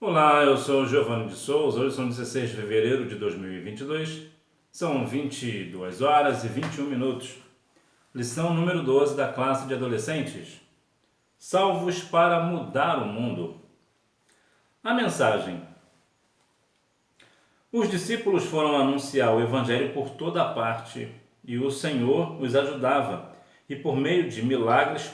Olá, eu sou Giovanni de Souza. Hoje são 16 de fevereiro de 2022. São 22 horas e 21 minutos. Lição número 12 da classe de adolescentes. Salvos para mudar o mundo. A mensagem. Os discípulos foram anunciar o evangelho por toda a parte e o Senhor os ajudava e por meio de milagres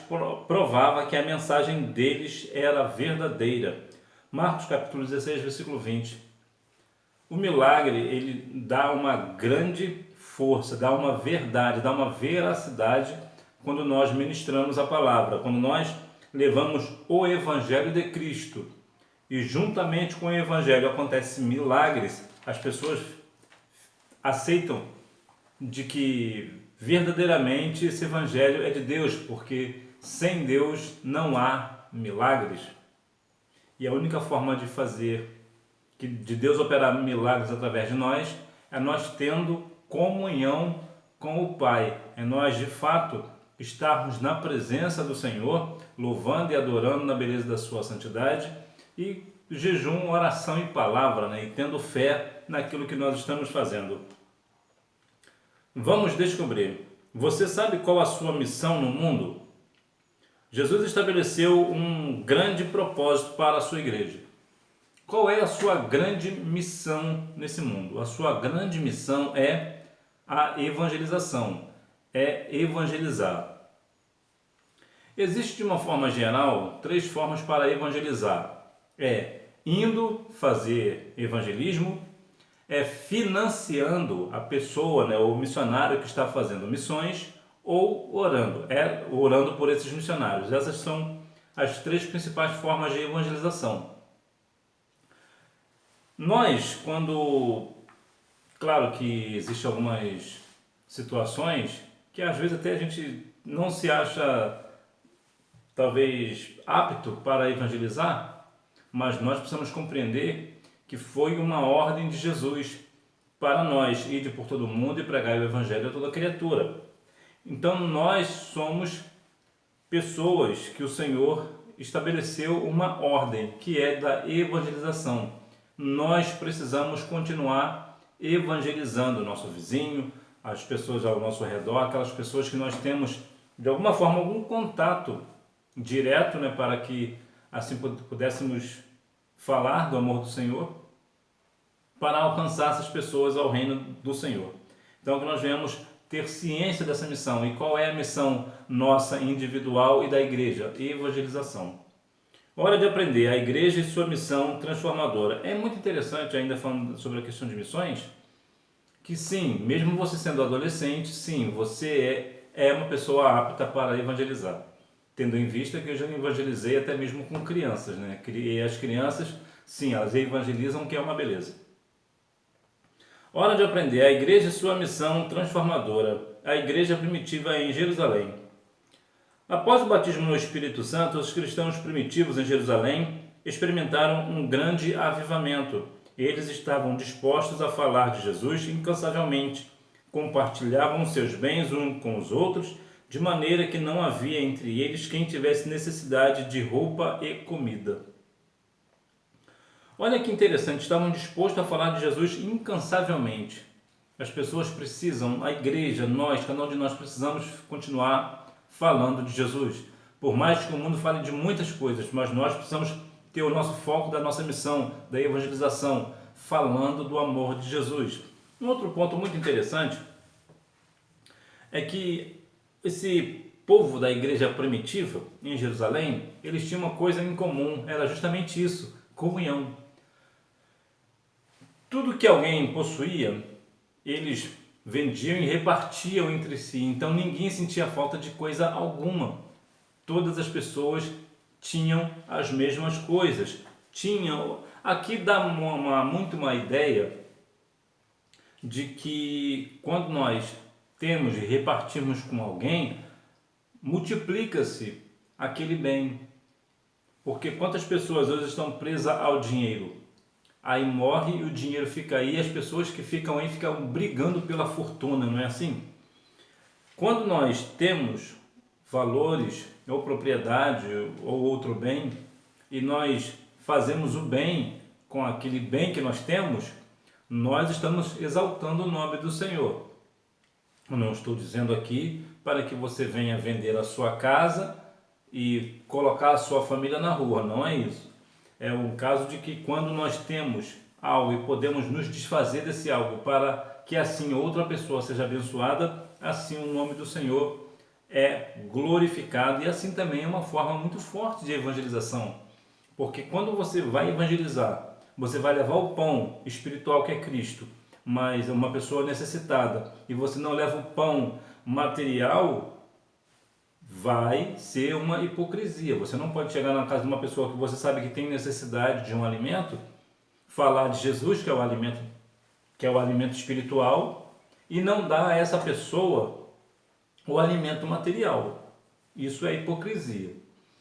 provava que a mensagem deles era verdadeira. Marcos capítulo 16, versículo 20. O milagre, ele dá uma grande força, dá uma verdade, dá uma veracidade quando nós ministramos a palavra, quando nós levamos o evangelho de Cristo. E juntamente com o evangelho acontecem milagres, as pessoas aceitam de que verdadeiramente esse evangelho é de Deus, porque sem Deus não há milagres. E a única forma de fazer, de Deus operar milagres através de nós, é nós tendo comunhão com o Pai. É nós, de fato, estarmos na presença do Senhor, louvando e adorando na beleza da sua santidade, e jejum, oração e palavra, né? E tendo fé naquilo que nós estamos fazendo. Vamos descobrir. Você sabe qual a sua missão no mundo? Jesus estabeleceu um grande propósito para a sua igreja. Qual é a sua grande missão nesse mundo? A sua grande missão é a evangelização, é evangelizar. Existe de uma forma geral 3 formas para evangelizar. É indo fazer evangelismo, é financiando a pessoa, né, o missionário que está fazendo missões, ou orando, orando por esses missionários. Essas são as 3 principais formas de evangelização. Nós, claro que existem algumas situações que às vezes até a gente não se acha talvez apto para evangelizar, mas nós precisamos compreender que foi uma ordem de Jesus para nós, ir por todo mundo e pregar o evangelho a toda criatura. Então nós somos pessoas que o Senhor estabeleceu uma ordem, que é da evangelização. Nós precisamos continuar evangelizando o nosso vizinho, as pessoas ao nosso redor, aquelas pessoas que nós temos de alguma forma algum contato direto, né, para que assim pudéssemos falar do amor do Senhor, para alcançar essas pessoas ao reino do Senhor. Então que nós venhamos ter ciência dessa missão. E qual é a missão nossa individual e da igreja? Evangelização. Hora de aprender a igreja e sua missão transformadora. É muito interessante, ainda falando sobre a questão de missões, que sim, mesmo você sendo adolescente, sim, você é uma pessoa apta para evangelizar. Tendo em vista que eu já evangelizei até mesmo com crianças, né? E as crianças, sim, elas evangelizam, que é uma beleza. Hora de aprender a igreja e sua missão transformadora. A igreja primitiva em Jerusalém. Após o batismo no Espírito Santo, os cristãos primitivos em Jerusalém experimentaram um grande avivamento. Eles estavam dispostos a falar de Jesus incansavelmente, compartilhavam seus bens uns com os outros, de maneira que não havia entre eles quem tivesse necessidade de roupa e comida. Olha que interessante, estavam dispostos a falar de Jesus incansavelmente. As pessoas precisam, a igreja, nós, cada um de nós precisamos continuar falando de Jesus. Por mais que o mundo fale de muitas coisas, mas nós precisamos ter o nosso foco da nossa missão, da evangelização, falando do amor de Jesus. Um outro ponto muito interessante é que esse povo da igreja primitiva em Jerusalém, eles tinham uma coisa em comum, era justamente isso, comunhão. Tudo que alguém possuía, eles vendiam e repartiam entre si, então ninguém sentia falta de coisa alguma. Todas as pessoas tinham as mesmas coisas. Aqui dá muito uma ideia de que quando nós temos e repartimos com alguém, multiplica-se aquele bem. Porque quantas pessoas hoje estão presas ao dinheiro? Aí morre e o dinheiro fica aí, as pessoas que ficam aí ficam brigando pela fortuna, não é assim? Quando nós temos valores, ou propriedade, ou outro bem, e nós fazemos o bem com aquele bem que nós temos, nós estamos exaltando o nome do Senhor. Eu não estou dizendo aqui para que você venha vender a sua casa e colocar a sua família na rua, não é isso. É um caso de que quando nós temos algo e podemos nos desfazer desse algo para que assim outra pessoa seja abençoada, assim o nome do Senhor é glorificado, e assim também é uma forma muito forte de evangelização, porque quando você vai evangelizar, você vai levar o pão espiritual que é Cristo, mas uma pessoa necessitada, e você não leva o pão material, vai ser uma hipocrisia. Você não pode chegar na casa de uma pessoa que você sabe que tem necessidade de um alimento, falar de Jesus, que é o alimento espiritual, e não dar a essa pessoa o alimento material. Isso é hipocrisia.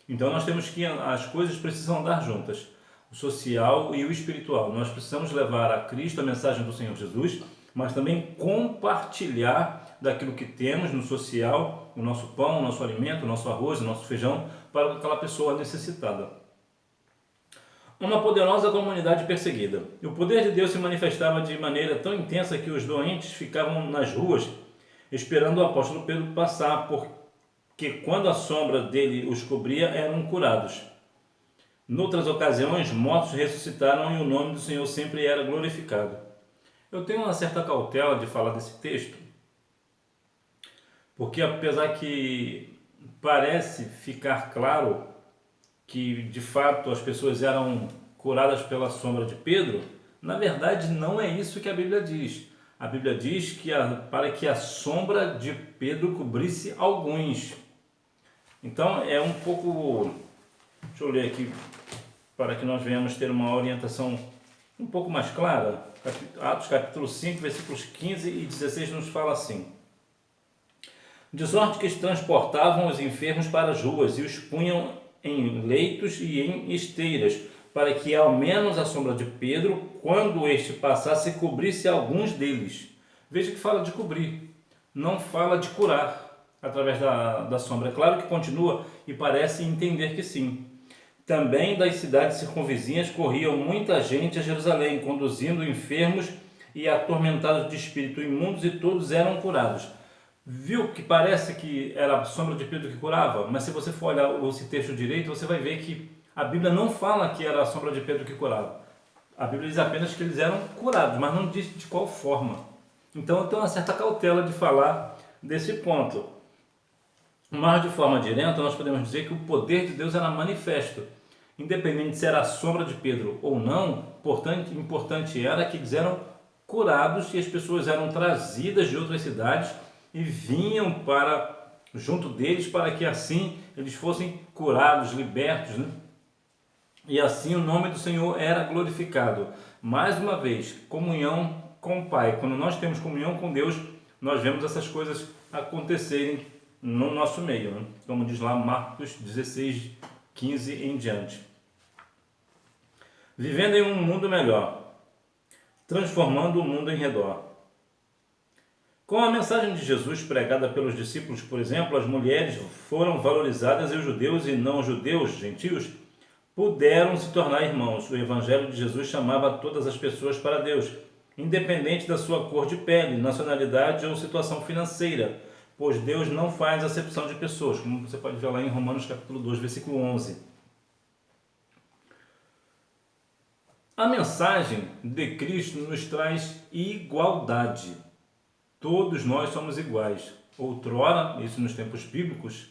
Então nós temos que, as coisas precisam andar juntas, o social e o espiritual. Nós precisamos levar a Cristo a mensagem do Senhor Jesus, mas também compartilhar daquilo que temos no social, o nosso pão, o nosso alimento, o nosso arroz, o nosso feijão, para aquela pessoa necessitada. Uma poderosa comunidade perseguida. O poder de Deus se manifestava de maneira tão intensa que os doentes ficavam nas ruas esperando o apóstolo Pedro passar, porque quando a sombra dele os cobria, eram curados. Noutras ocasiões, mortos ressuscitaram e o nome do Senhor sempre era glorificado. Eu tenho uma certa cautela de falar desse texto, porque apesar que parece ficar claro que de fato as pessoas eram curadas pela sombra de Pedro, na verdade não é isso que a Bíblia diz. A Bíblia diz que para que a sombra de Pedro cobrisse alguns. Então é um pouco, deixa eu ler aqui para que nós venhamos ter uma orientação um pouco mais clara. Atos capítulo 5, versículos 15 e 16 nos fala assim: de sorte que transportavam os enfermos para as ruas e os punham em leitos e em esteiras, para que ao menos a sombra de Pedro, quando este passasse, cobrisse alguns deles. Veja que fala de cobrir, não fala de curar através da sombra. É claro que continua e parece entender que sim. Também das cidades circunvizinhas corriam muita gente a Jerusalém, conduzindo enfermos e atormentados de espírito imundos, e todos eram curados. Viu que parece que era a sombra de Pedro que curava? Mas se você for olhar esse texto direito, você vai ver que a Bíblia não fala que era a sombra de Pedro que curava. A Bíblia diz apenas que eles eram curados, mas não diz de qual forma. Então eu tenho uma certa cautela de falar desse ponto. Mas de forma direta, nós podemos dizer que o poder de Deus era manifesto. Independente se era a sombra de Pedro ou não, importante era que eles eram curados e as pessoas eram trazidas de outras cidades e vinham para junto deles para que assim eles fossem curados, libertos, né? E assim o nome do Senhor era glorificado. Mais uma vez, comunhão com o Pai. Quando nós temos comunhão com Deus, nós vemos essas coisas acontecerem no nosso meio, né? Como diz lá Marcos 16, 15 em diante. Vivendo em um mundo melhor, transformando o mundo em redor. Com a mensagem de Jesus pregada pelos discípulos, por exemplo, as mulheres foram valorizadas e os judeus e não judeus, gentios, puderam se tornar irmãos. O Evangelho de Jesus chamava todas as pessoas para Deus, independente da sua cor de pele, nacionalidade ou situação financeira, pois Deus não faz acepção de pessoas, como você pode ver lá em Romanos capítulo 2, versículo 11. A mensagem de Cristo nos traz igualdade. Todos nós somos iguais. Outrora, isso nos tempos bíblicos,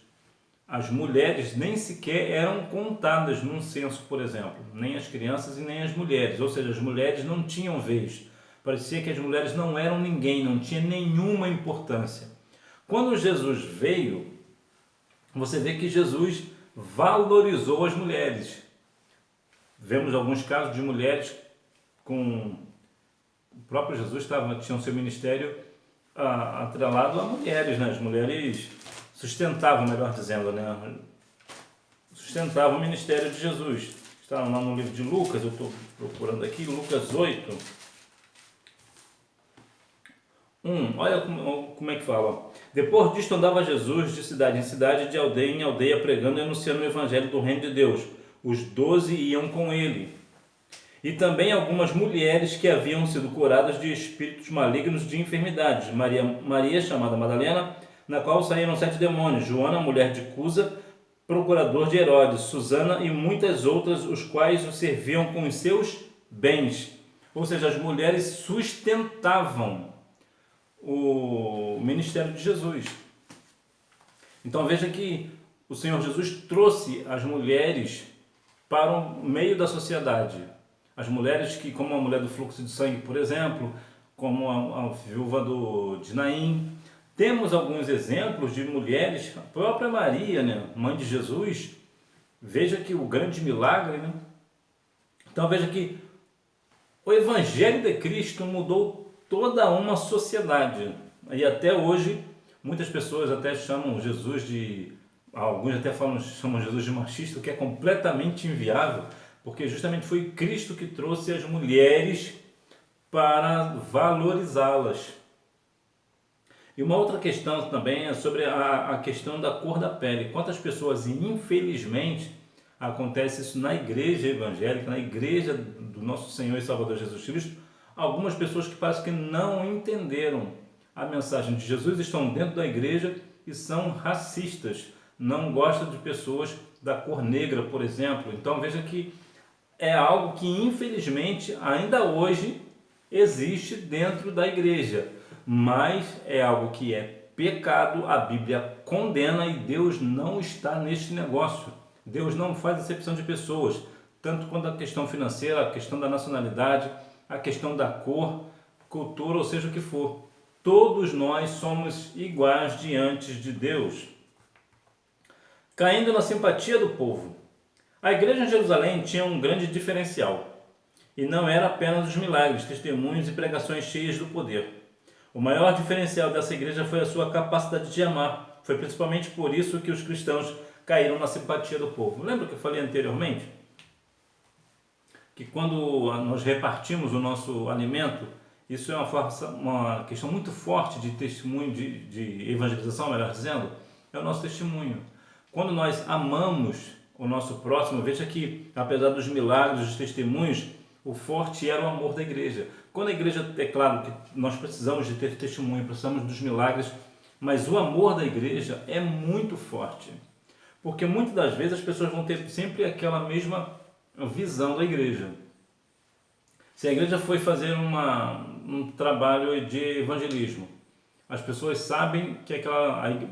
as mulheres nem sequer eram contadas num censo, por exemplo, nem as crianças e nem as mulheres, ou seja, as mulheres não tinham vez. Parecia que as mulheres não eram ninguém, não tinha nenhuma importância. Quando Jesus veio, você vê que Jesus valorizou as mulheres. Vemos alguns casos de mulheres com... O próprio Jesus tinha o seu ministério atrelado a mulheres, né? As mulheres sustentavam, melhor dizendo, né? Sustentavam o ministério de Jesus. Está lá no livro de Lucas, eu estou procurando aqui, Lucas 8. Olha como é que fala. Depois disto andava Jesus de cidade em cidade, de aldeia em aldeia, pregando e anunciando o evangelho do reino de Deus. Os 12 iam com ele. E também algumas mulheres que haviam sido curadas de espíritos malignos de enfermidades. Maria chamada Madalena, na qual saíram 7 demônios. Joana, mulher de Cusa, procurador de Herodes. Susana e muitas outras, os quais o serviam com os seus bens. Ou seja, as mulheres sustentavam o ministério de Jesus. Então veja que o Senhor Jesus trouxe as mulheres para o meio da sociedade. As mulheres que, como a mulher do fluxo de sangue, por exemplo, como a viúva de Naim. Temos alguns exemplos de mulheres, a própria Maria, né, mãe de Jesus. Veja que o grande milagre, né? Então veja que o Evangelho de Cristo mudou toda uma sociedade. E até hoje, muitas pessoas até chamam Jesus alguns até chamam Jesus de machista, o que é completamente inviável, porque justamente foi Cristo que trouxe as mulheres para valorizá-las. E uma outra questão também é sobre a questão da cor da pele. Quantas pessoas, infelizmente, acontece isso na igreja evangélica, na igreja do nosso Senhor e Salvador Jesus Cristo, algumas pessoas que parece que não entenderam a mensagem de Jesus, estão dentro da igreja e são racistas, não gostam de pessoas da cor negra, por exemplo. Então veja que é algo que infelizmente ainda hoje existe dentro da igreja, mas é algo que é pecado, a Bíblia condena e Deus não está neste negócio. Deus não faz acepção de pessoas, tanto quanto a questão financeira, a questão da nacionalidade, a questão da cor, cultura, ou seja o que for. Todos nós somos iguais diante de Deus. Caindo na simpatia do povo. A igreja em Jerusalém tinha um grande diferencial. E não era apenas os milagres, testemunhos e pregações cheias do poder. O maior diferencial dessa igreja foi a sua capacidade de amar. Foi principalmente por isso que os cristãos caíram na simpatia do povo. Lembra que eu falei anteriormente? Que quando nós repartimos o nosso alimento, isso é uma questão muito forte de testemunho, de evangelização, melhor dizendo, é o nosso testemunho. Quando nós amamos o nosso próximo, veja que, apesar dos milagres, dos testemunhos, o forte era o amor da igreja. Quando a igreja, é claro que nós precisamos de ter testemunho, precisamos dos milagres, mas o amor da igreja é muito forte. Porque muitas das vezes as pessoas vão ter sempre aquela mesma visão da igreja. Se a igreja foi fazer um trabalho de evangelismo, as pessoas sabem que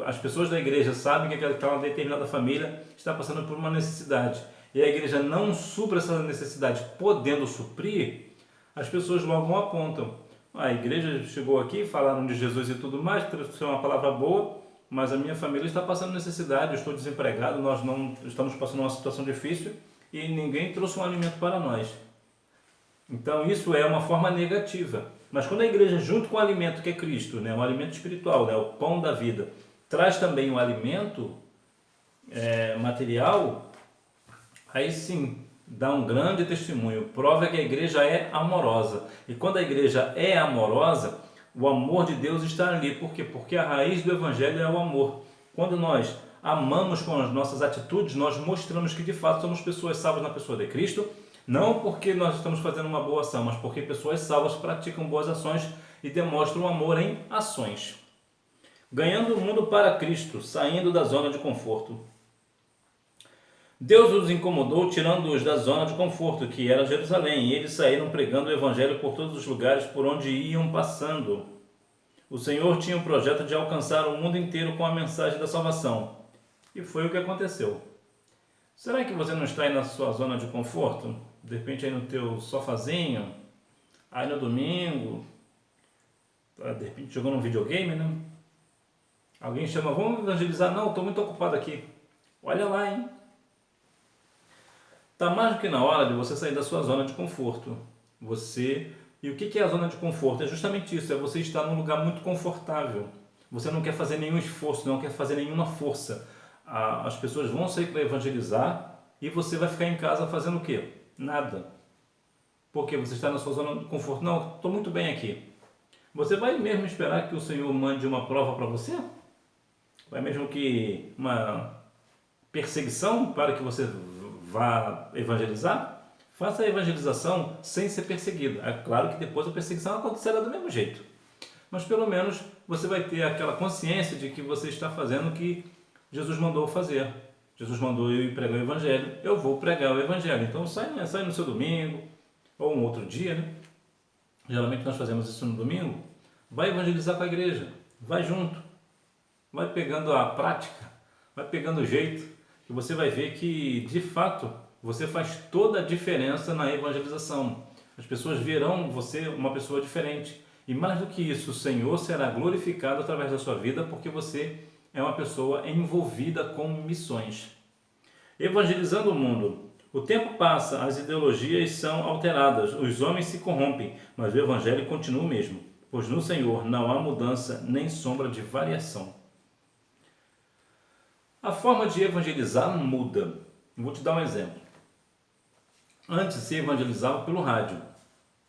as pessoas da igreja sabem que aquela determinada família está passando por uma necessidade e a igreja não supra essa necessidade, podendo suprir, as pessoas logo apontam. A igreja chegou aqui, falaram de Jesus e tudo mais, trouxeram uma palavra boa, mas a minha família está passando necessidade, eu estou desempregado, nós não estamos passando uma situação difícil e ninguém trouxe um alimento para nós. Então isso é uma forma negativa. Mas quando a igreja, junto com o alimento que é Cristo, né, um alimento espiritual, né, o pão da vida, traz também um alimento material, aí sim dá um grande testemunho. Prova que a igreja é amorosa. E quando a igreja é amorosa, o amor de Deus está ali. Por quê? Porque a raiz do evangelho é o amor. Quando nós amamos com as nossas atitudes, nós mostramos que de fato somos pessoas salvas na pessoa de Cristo, não porque nós estamos fazendo uma boa ação, mas porque pessoas salvas praticam boas ações e demonstram amor em ações. Ganhando o mundo para Cristo, saindo da zona de conforto. Deus os incomodou, tirando-os da zona de conforto, que era Jerusalém, e eles saíram pregando o evangelho por todos os lugares por onde iam passando. O Senhor tinha um projeto de alcançar o mundo inteiro com a mensagem da salvação. E foi o que aconteceu. Será que você não está aí na sua zona de conforto? De repente aí no teu sofazinho, aí no domingo, de repente jogando um videogame, né? Alguém chama, vamos evangelizar? Não, estou muito ocupado aqui. Olha lá, hein? Está mais do que na hora de você sair da sua zona de conforto. E o que é a zona de conforto? É justamente isso, é você estar num lugar muito confortável. Você não quer fazer nenhum esforço, não quer fazer nenhuma força. As pessoas vão sair para evangelizar e você vai ficar em casa fazendo o quê? Nada. Porque você está na sua zona de conforto. Não, estou muito bem aqui. Você vai mesmo esperar que o Senhor mande uma prova para você? Vai mesmo que uma perseguição para que você vá evangelizar, faça a evangelização sem ser perseguido. É claro que depois a perseguição acontecerá do mesmo jeito, mas pelo menos você vai ter aquela consciência de que você está fazendo o que Jesus mandou fazer. Jesus mandou eu ir pregar o evangelho, eu vou pregar o evangelho. Então sai no seu domingo, ou um outro dia, né? Geralmente nós fazemos isso no domingo. Vai evangelizar com a igreja, vai junto, vai pegando a prática, vai pegando o jeito, que você vai ver que, de fato, você faz toda a diferença na evangelização. As pessoas verão você uma pessoa diferente. E mais do que isso, o Senhor será glorificado através da sua vida, porque você é uma pessoa envolvida com missões. Evangelizando o mundo. O tempo passa, as ideologias são alteradas, os homens se corrompem, mas o Evangelho continua o mesmo, pois no Senhor não há mudança nem sombra de variação. A forma de evangelizar muda. Vou te dar um exemplo. Antes se evangelizava pelo rádio,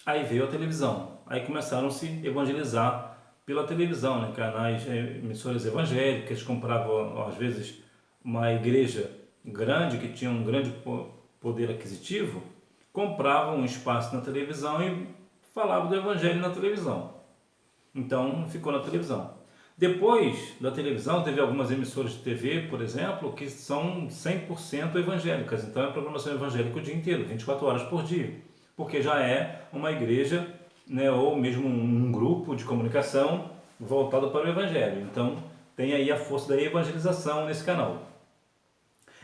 aí veio a televisão, aí começaram a se evangelizar pela televisão, né? Canais, emissoras evangélicas, compravam às vezes uma igreja grande, que tinha um grande poder aquisitivo, compravam um espaço na televisão e falavam do evangelho na televisão. Então ficou na televisão. Depois da televisão, teve algumas emissoras de TV, por exemplo, que são 100% evangélicas. Então é programação evangélica o dia inteiro, 24 horas por dia. Porque já é uma igreja, né, ou mesmo um grupo de comunicação voltado para o evangelho. Então tem aí a força da evangelização nesse canal.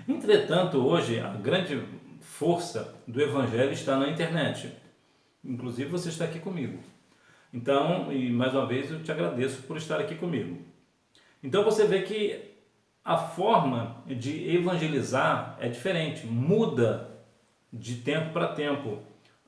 Entretanto, hoje a grande força do evangelho está na internet. Inclusive você está aqui comigo. Então, e mais uma vez eu te agradeço por estar aqui comigo. Então você vê que a forma de evangelizar é diferente, muda de tempo para tempo.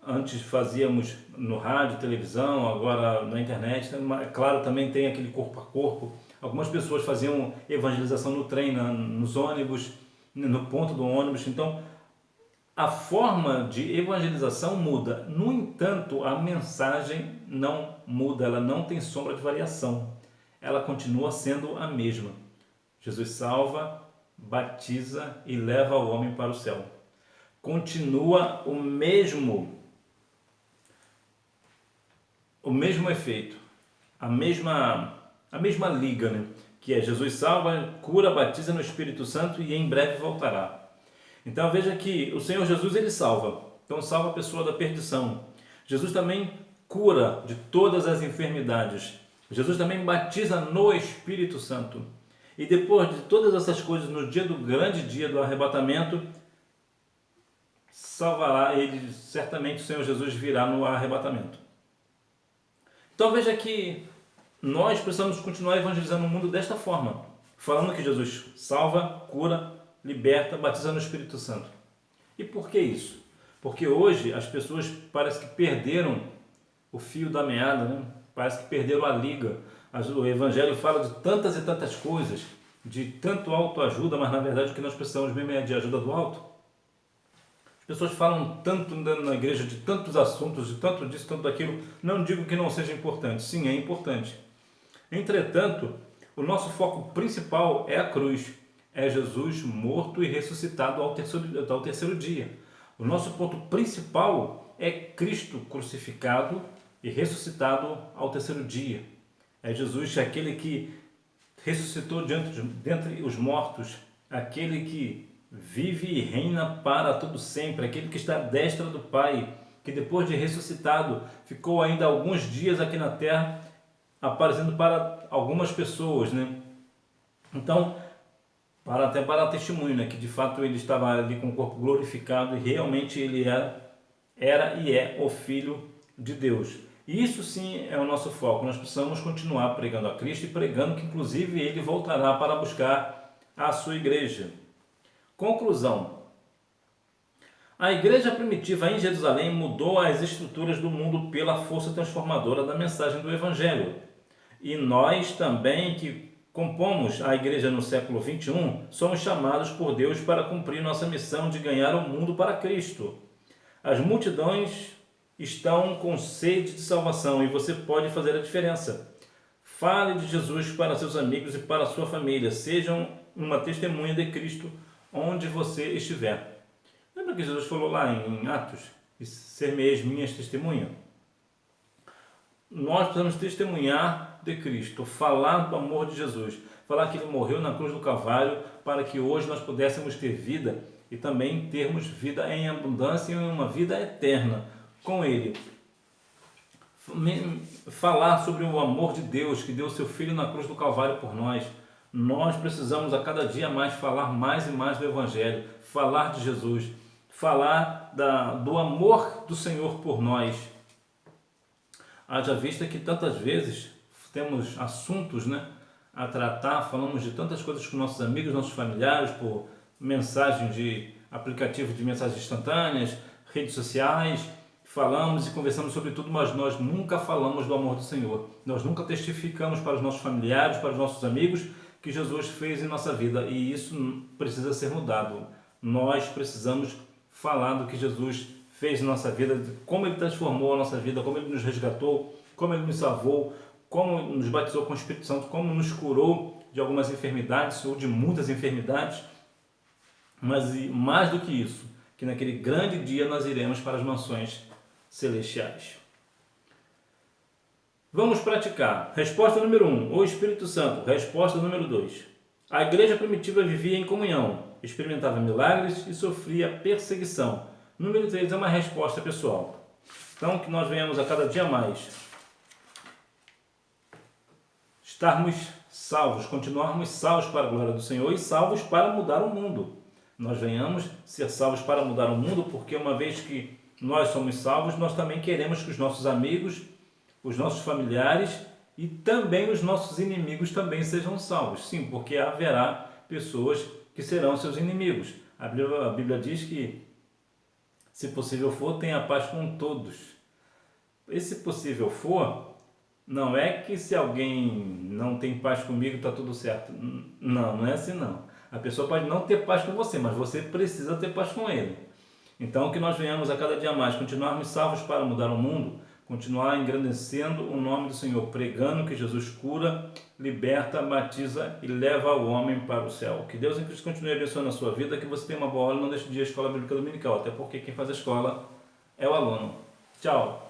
Antes fazíamos no rádio, televisão, agora na internet. Claro, também tem aquele corpo a corpo. Algumas pessoas faziam evangelização no trem, nos ônibus, no ponto do ônibus. Então, a forma de evangelização muda. No entanto, a mensagem não muda, ela não tem sombra de variação. Ela continua sendo a mesma. Jesus salva, batiza e leva o homem para o céu. Continua o mesmo efeito, a mesma liga, né? Que é Jesus salva, cura, batiza no Espírito Santo e em breve voltará. Então veja que o Senhor Jesus, ele salva. Então salva a pessoa da perdição. Jesus também cura de todas as enfermidades. Jesus também batiza no Espírito Santo. E depois de todas essas coisas, no dia do grande dia do arrebatamento, salvará ele, certamente o Senhor Jesus virá no arrebatamento. Então veja que nós precisamos continuar evangelizando o mundo desta forma, falando que Jesus salva, cura, liberta, batiza no Espírito Santo. E por que isso? Porque hoje as pessoas parece que perderam o fio da meada, né? Parece que perderam a liga. O Evangelho fala de tantas e tantas coisas, de tanto autoajuda, mas na verdade o que nós precisamos mesmo é de ajuda do alto. As pessoas falam tanto na igreja de tantos assuntos, de tanto disso, tanto daquilo. Não digo que não seja importante, sim, é importante. Entretanto, o nosso foco principal é a cruz. É Jesus morto e ressuscitado ao terceiro dia. O nosso ponto principal é Cristo crucificado e ressuscitado ao terceiro dia. É Jesus, aquele que ressuscitou dentre os mortos, aquele que vive e reina para todo sempre, aquele que está à destra do Pai, que depois de ressuscitado ficou ainda alguns dias aqui na terra, aparecendo para algumas pessoas, né? Então, até para testemunho, né? Que de fato ele estava ali com o corpo glorificado e realmente ele era e é o Filho de Deus. E isso sim é o nosso foco. Nós precisamos continuar pregando a Cristo e pregando que inclusive ele voltará para buscar a sua igreja. Conclusão. A igreja primitiva em Jerusalém mudou as estruturas do mundo pela força transformadora da mensagem do Evangelho. E nós também, que compomos a igreja no século XXI, somos chamados por Deus para cumprir nossa missão de ganhar o mundo para Cristo. As multidões estão com sede de salvação e você pode fazer a diferença. Fale de Jesus para seus amigos e para sua família. Sejam uma testemunha de Cristo onde você estiver. Lembra que Jesus falou lá em Atos? E ser-me-eis minhas testemunhas? Nós precisamos testemunhar de Cristo, falar do amor de Jesus, falar que Ele morreu na cruz do Calvário para que hoje nós pudéssemos ter vida e também termos vida em abundância e uma vida eterna com Ele. Falar sobre o amor de Deus que deu seu Filho na cruz do Calvário por nós. Nós precisamos a cada dia mais falar mais e mais do Evangelho, falar de Jesus, falar do amor do Senhor por nós. Haja vista que tantas vezes temos assuntos, a tratar, falamos de tantas coisas com nossos amigos, nossos familiares, por mensagem de aplicativo de mensagens instantâneas, redes sociais, falamos e conversamos sobre tudo, mas nós nunca falamos do amor do Senhor. Nós nunca testificamos para os nossos familiares, para os nossos amigos, que Jesus fez em nossa vida, e isso precisa ser mudado. Nós precisamos falar do que Jesus fez em nossa vida, de como Ele transformou a nossa vida, como Ele nos resgatou, como Ele nos salvou, como nos batizou com o Espírito Santo, como nos curou de algumas enfermidades ou de muitas enfermidades. Mas mais do que isso, que naquele grande dia nós iremos para as mansões celestiais. Vamos praticar. Resposta número 1, o Espírito Santo. Resposta número 2. A igreja primitiva vivia em comunhão, experimentava milagres e sofria perseguição. Número 3 é uma resposta pessoal. Então, que nós venhamos a cada dia mais estarmos salvos, continuarmos salvos para a glória do Senhor e salvos para mudar o mundo. Nós venhamos ser salvos para mudar o mundo, porque uma vez que nós somos salvos, nós também queremos que os nossos amigos, os nossos familiares e também os nossos inimigos também sejam salvos. Sim, porque haverá pessoas que serão seus inimigos. A Bíblia diz que, se possível for, tenha paz com todos. Esse possível for, não é que se alguém não tem paz comigo, está tudo certo. Não, não é assim não. A pessoa pode não ter paz com você, mas você precisa ter paz com ele. Então, que nós venhamos a cada dia mais continuarmos salvos para mudar o mundo, continuar engrandecendo o nome do Senhor, pregando que Jesus cura, liberta, batiza e leva o homem para o céu. Que Deus em Cristo continue abençoando a sua vida, que você tenha uma boa aula e não deixe de ir à escola bíblica dominical, até porque quem faz a escola é o aluno. Tchau!